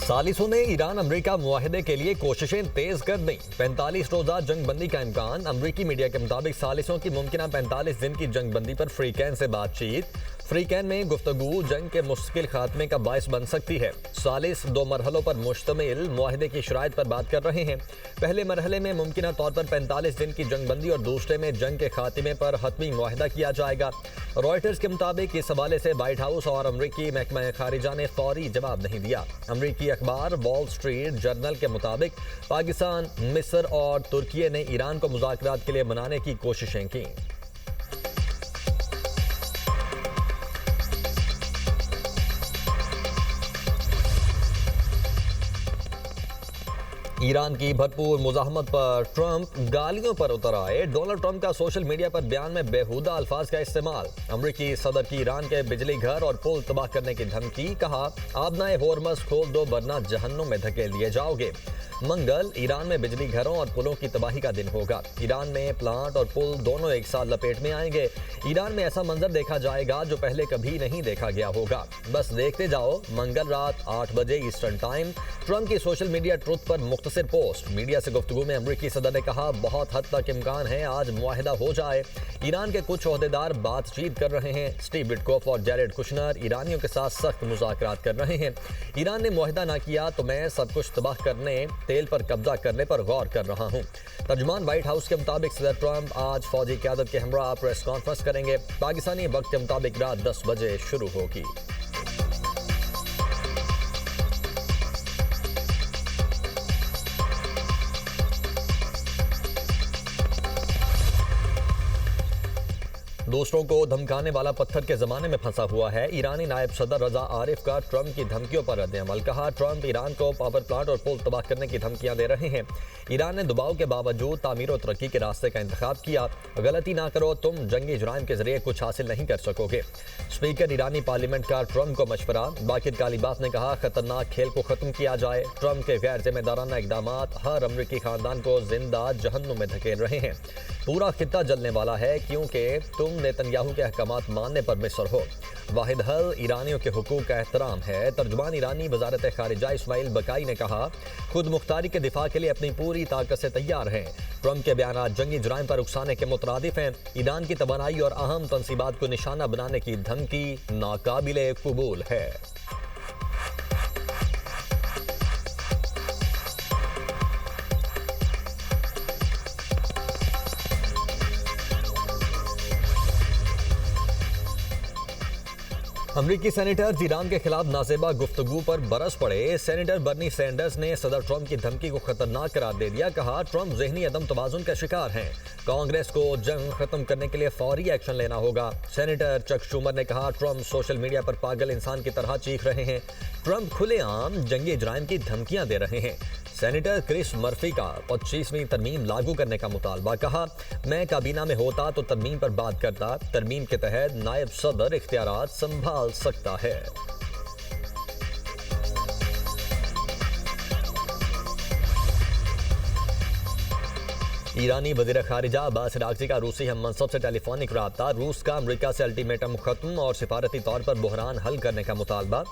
सालिसों ने Iran America मुआहदे के लिए कोशिशें तेज कर दी। 45 रोजा जंगबंदी का इम्कान। अमेरिकी मीडिया के मुताबिक सालिसों की मुमकिन 45 दिन की जंगबंदी पर फ्रीकैन से बातचीत। फ्रीकैन में गुफ्तगू जंग के मुस्तकिल खात्मे का बायस बन सकती है। सालिस 2 मरहलों पर मुश्तमिल मुआहदे की शराइत पर बात कर रहे हैं। पहले मरहले में मुमकिन तौर पर 45 दिन की जंगबंदी और दूसरे में जंग के खात्मे पर हतमी मुआहदा किया जाएगा। रॉयटर्स के मुताबिक इस हवाले से व्हाइट हाउस और अमरीकी महकमा खारिजा ने फौरी जवाब नहीं दिया। अमरीकी अखबार वॉल स्ट्रीट जर्नल के मुताबिक पाकिस्तान, मिस्र और तुर्की ने ईरान को मुज़ाकरात के लिए मनाने की कोशिशें की। ईरान की भरपूर मुज़ाहमत पर ट्रंप गालियों पर उतर आए। डोनाल्ड ट्रंप का सोशल मीडिया पर बयान में बेहुदा अल्फाज का इस्तेमाल। अमरीकी सदर की ईरान के बिजली घर और पुल तबाह करने की धमकी। कहा, आबनाए होर्मस खोल दो वरना जहन्नुम में धकेल दिए जाओगे। मंगल, ईरान में बिजली घरों और पुलों की तबाही का दिन होगा। ईरान में प्लांट और पुल दोनों एक साथ लपेट में आएंगे। ईरान में ऐसा मंजर देखा जाएगा जो पहले कभी नहीं देखा गया होगा। बस देखते जाओ। मंगल रात 8 बजे ईस्टर्न टाइम। ट्रंप की सोशल मीडिया ट्रुथ पर मुख्तसर पोस्ट। मीडिया से गुफ्तगू में अमरीकी सदर ने कहा, बहुत हद तक इम्कान है आज मुआहिदा हो जाए। ईरान के कुछ ओहदेदार बातचीत कर रहे हैं। स्टीव विटकोफ और जैरेड कुशनर ईरानियों के साथ सख्त मुज़ाकरात कर रहे हैं। ईरान ने मुआहिदा ना किया तो मैं सब कुछ तबाह करने, तेल पर कब्जा करने पर गौर कर रहा हूं। तर्जुमान व्हाइट हाउस के मुताबिक सदर ट्रंप आज फौजी क़यादत के हमरा प्रेस कॉन्फ्रेंस करेंगे। पाकिस्तानी वक्त के मुताबिक रात 10 बजे शुरू होगी। दूसरों को धमकाने वाला पत्थर के जमाने में फंसा हुआ है। ईरानी नायब सदर रजा आरिफ का ट्रंप की धमकियों पर रद्द-ए-अमल। कहा, ट्रंप ईरान को पावर प्लांट और पुल तबाह करने की धमकियां दे रहे हैं। ईरान ने दबाव के बावजूद तामीर और तरक्की के रास्ते का इंतखाब किया। गलती ना करो, तुम जंगी जुराइम के जरिए कुछ हासिल नहीं कर सकोगे। स्पीकर ईरानी पार्लियामेंट का ट्रंप को मशवरा। बाकिर कालिबाफ ने कहा, खतरनाक खेल को खत्म किया जाए। ट्रंप के गैर जिम्मेदाराना इकदाम हर अमरीकी खानदान को जिंदा जहन्नुम में धकेल रहे हैं। पूरा खित्ता जलने वाला है क्योंकि तुम नेतन्याहू के अहकामात मानने पर मिस्र हो। वाहिद हल ईरानियों के हुकूक का एहतराम है। तर्जुमान ईरानी वजारत खारिजा इस्माइल बकाई ने कहा, खुद मुख्तारी के दिफा के लिए अपनी पूरी ताकत से तैयार हैं। ट्रंप के बयान जंगी जुराइम पर उकसाने के मुतरादिफ हैं। ईरान की तवानाई और अहम तनसीबात को निशाना बनाने की धमकी नाकाबिले कबूल है। अमरीकी सेनेटर्स ईरान के खिलाफ नाजेबा गुफ्तगू पर बरस पड़े। सेनेटर बर्नी सैंडर्स ने सदर ट्रंप की धमकी को खतरनाक करार दे दिया। कहा, ट्रंप ज़हनी अदम तवाज़ुन का शिकार हैं। कांग्रेस को जंग खत्म करने के लिए फौरी एक्शन लेना होगा। सेनेटर चक शूमर ने कहा, ट्रंप सोशल मीडिया पर पागल इंसान की तरह चीख रहे हैं। ट्रंप खुलेआम जंगी इजराइम की धमकियां दे रहे हैं। सेनेटर क्रिस मर्फी का 25वीं तरमीम लागू करने का मुतालबा। कहा, मैं काबीना में होता तो तरमीम पर बात करता। तरमीम के तहत नायब सदर इख्तियारात संभाल सकता है। ईरानी वज़ीर खारिजा अब्बास अराग़ची का रूसी हम मनसब से टेलीफोनिक रब्ता। रूस का अमरीका से अल्टीमेटम खत्म और सिफारती तौर पर बहरान हल करने का मुतालबा।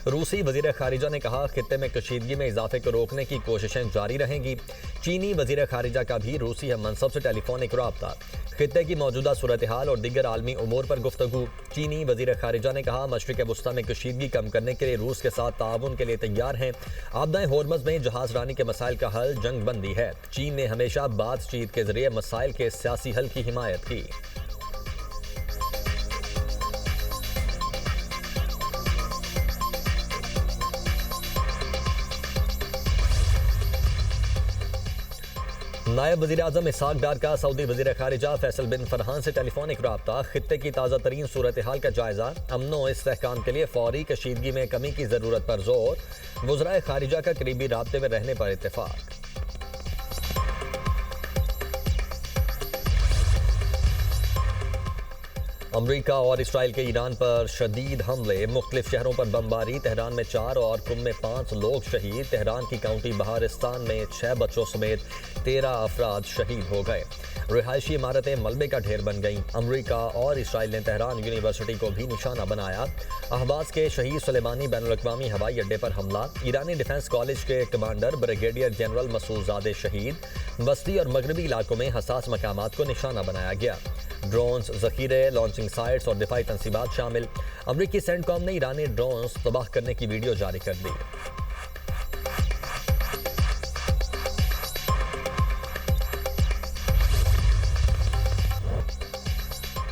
रूसी वज़ीर खारिजा ने कहा, खित्ते में कशीदगी में इजाफे को रोकने की कोशिशें जारी रहेंगी। चीनी वज़ीर खारिजा का भी रूसी हम मनसब से टेलीफोनिक रब्ता। खित्ते की मौजूदा सूरत हाल और दीगर आलमी उमूर पर गुफ्तगू। चीनी वज़ीर खारिजा ने कहा, मशरिक़ वुस्ता में कशीदगी कम करने के लिए रूस के साथ ताउन के लिए तैयार हैं। आबदाए होर्मज़ में जहाज रानी के मसाइल का हल जंग बंदी है। चीन ने हमेशा बातचीत के जरिए मसाइल के सियासी हल की हिमायत की। नायब वज़ीर आज़म इसहाक डार का सऊदी वज़ीर खारिजा फैसल बिन फरहान से टेलीफोनिक रब्ता। खित्ते की ताज़ा तरीन सूरत हाल का जायजा। अमनो इस्तेहकाम के लिए फौरी कशीदगी में कमी की ज़रूरत पर जोर। वज़राए खारिजा का करीबी राब्ते में रहने पर इत्तेफाक। अमरीका और इसराइल के ईरान पर शदीद हमले, मुख्तलिफ शहरों पर बमबारी, तेहरान में 4 और कुम में 5 लोग शहीद। तेहरान की काउंटी बहारिस्तान में 6 बच्चों समेत 13 अफराद शहीद हो गए। रिहायशी इमारतें मलबे का ढेर बन गईं। अमरीका और इसराइल ने तेहरान यूनिवर्सिटी को भी निशाना बनाया। अहबाज के शहीद सुलेमानी बैनुल-अक़वामी हवाई अड्डे पर हमला। ईरानी डिफेंस कॉलेज के कमांडर ब्रिगेडियर जनरल मसूदजादे शहीद। वस्ती और मगरबी इलाकों में हसास मकामात को निशाना बनाया गया। ड्रोन्स, जखीरे, लॉन्चिंग साइट्स और दिफाई तंसीबात शामिल। अमरीकी सेंटकॉम ने ईरानी ड्रोन्स तबाह करने की वीडियो जारी कर दी।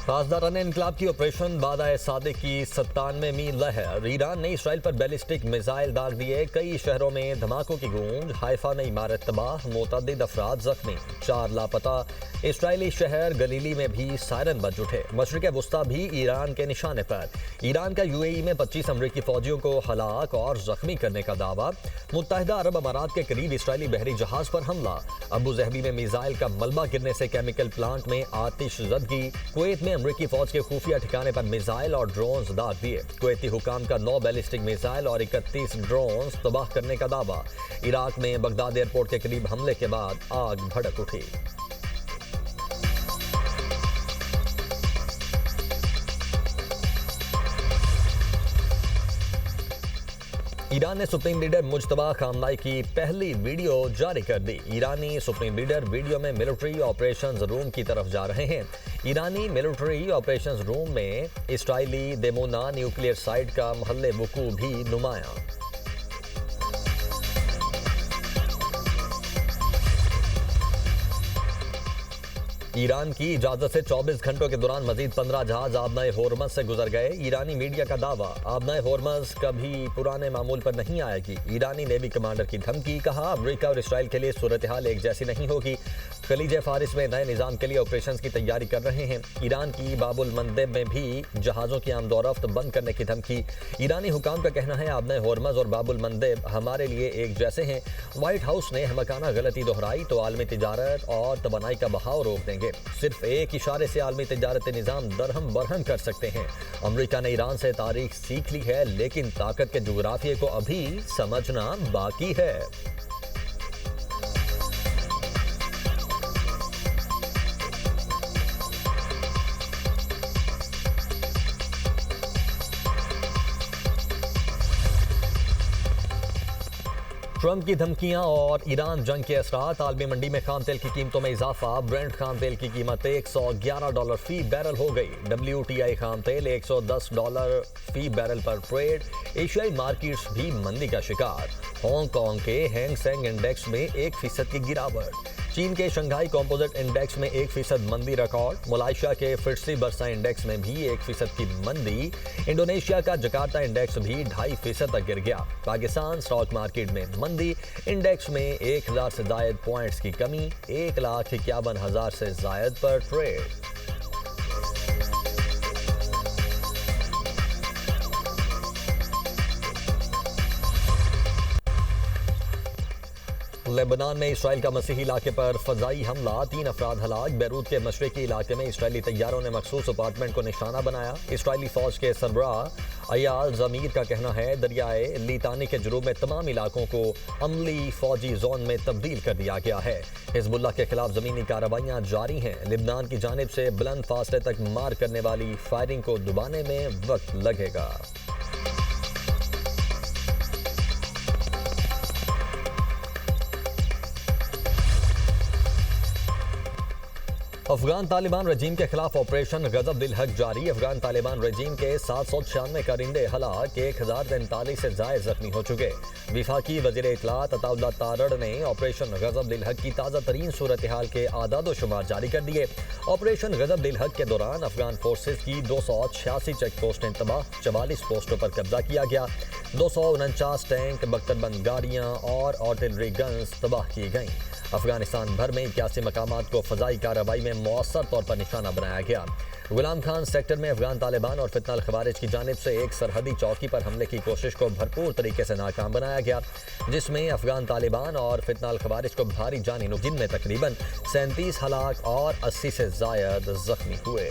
पासदारान इनकलाब की ऑपरेशन बादाए सादिक की 97 मील लहर। ईरान ने इसराइल पर बैलिस्टिक मिसाइल दाग दिए। कई शहरों में धमाकों की गूंज। हाइफा में इमारत तबाह, मुतअद्दिद अफराद जख्मी, 4 लापता। इसराइली शहर गलीली में भी सायरन बज उठे। मशरिक वस्ता भी ईरान के निशाने पर। ईरान का यूएई में 25 अमरीकी फौजियों को हलाक और जख्मी करने का दावा। मुत्तहिदा अरब अमारात के करीब इसराइली बहरी जहाज पर हमला। अबू ज़हबी में मिसाइल का मलबा गिरने से केमिकल प्लांट में आतिशज़दगी। कुवैत में अमरीकी फौज के खुफिया ठिकाने पर मिसाइल और ड्रोन्स दाग दिए। कुवैती हुकाम का 9 बैलिस्टिक मिसाइल और 31 ड्रोन्स तबाह करने का दावा। इराक में बगदाद एयरपोर्ट के करीब हमले के बाद आग भड़क उठी। ईरान ने सुप्रीम लीडर मुज्तबा खामनाई की पहली वीडियो जारी कर दी। ईरानी सुप्रीम लीडर वीडियो में मिलिट्री ऑपरेशंस रूम की तरफ जा रहे हैं। ईरानी मिलिट्री ऑपरेशंस रूम में इसराइली देमोना न्यूक्लियर साइट का महल वकूअ भी नुमाया। ईरान की इजाजत से 24 घंटों के दौरान मजीद 15 जहाज आबनाए होर्मज से गुजर गए। ईरानी मीडिया का दावा, आबनाए होर्मज कभी पुराने मामूल पर नहीं आएगी। ईरानी नेवी कमांडर की धमकी। कहा, अमेरिका और इसराइल के लिए सूरत हाल एक जैसी नहीं होगी। खलीज फारिस में नए निज़ाम के लिए ऑपरेशन की तैयारी कर रहे हैं। ईरान की बाबुल मंदेब में भी जहाज़ों की आमदोरफ्त बंद करने की धमकी। ईरानी हुकाम का कहना है, आबनाए होर्मज और बाबुल मंदेब हमारे लिए एक जैसे हैं। व्हाइट हाउस ने हमकाना गलती दोहराई तो आलमी तिजारत और तवानाई का बहाव रोक देंगे। सिर्फ एक इशारे से आलमी तिजारती निज़ाम दरहम बरहम कर सकते हैं। अमेरिका ने ईरान से तारीख सीख ली है, लेकिन ताकत के जुगराफिये को अभी समझना बाकी है। ट्रंप की धमकियां और ईरान जंग के असरात। आलमी मंडी में खाम तेल की कीमतों में इजाफा। ब्रेंट खाम तेल की कीमत $111 फी बैरल हो गई। WTI खाम तेल $110 फी बैरल पर ट्रेड। एशियाई मार्केट्स भी मंदी का शिकार। हांगकांग के हैंग सेंग इंडेक्स में 1% की गिरावट। चीन के शंघाई कंपोजिट इंडेक्स में 1% मंदी रिकॉर्ड। मलेशिया के फिट्सी बर्सा इंडेक्स में भी 1% की मंदी। इंडोनेशिया का जकार्ता इंडेक्स भी 2.5% तक गिर गया। पाकिस्तान स्टॉक मार्केट में मंदी। इंडेक्स में 1000 से जायद पॉइंट्स की कमी। 1,51,000 से जायद पर ट्रेड। लेबनान में इसराइल का मसीही इलाके पर फजाई हमला। 3 अफराद हलाक। बैरूत के मशरकी इलाके में इसराइली तैयारों ने मखसूस अपार्टमेंट को निशाना बनाया। इसराइली फौज के सरबराह अयाल जमीर का कहना है, दरियाए लीतानी के जुनूब में तमाम इलाकों को अमली फौजी जोन में तब्दील कर दिया गया है। हिजबुल्लाह के खिलाफ जमीनी कार्रवाइयां जारी हैं। लेबनान की जानिब से बुलंद फासले तक मार करने वाली फायरिंग को दबाने में वक्त लगेगा। अफगान तालिबान रजीम के खिलाफ ऑपरेशन गजब दिल हक जारी। अफगान तालिबान रजीम के 796 कारिंदे हलाक, 1043 से जायद जख्मी हो चुके। विफाकी वजीर इत्तलात अताउल्लाह तारड़ ने ऑपरेशन गजब दिल हक की ताज़ा तरीन सूरत हाल के आदाद शुमार जारी कर दिए। ऑपरेशन गजब दिल हक के दौरान अफगान फोर्सेज की 286 चेक पोस्टें तबाह, 44 पोस्टों पर कब्जा किया गया। 249 टैंक, बख्तरबंद गाड़ियाँ और आर्टिलरी गन्स तबाह की गईं। अफगानिस्तान भर में 81 मकामात को फजाई कार्रवाई में मौसर तौर पर निशाना बनाया गया। गुलाम खान सेक्टर में अफगान तालिबान और फितनाल खवारिज की जानिब से एक सरहदी चौकी पर हमले की कोशिश को भरपूर तरीके से नाकाम बनाया गया, जिसमें अफगान तालिबान और फितनाल खवारिज को भारी जानी नुकसान, जिनमें तकरीबन 37 हलाक और 80 से जायद जख्मी हुए।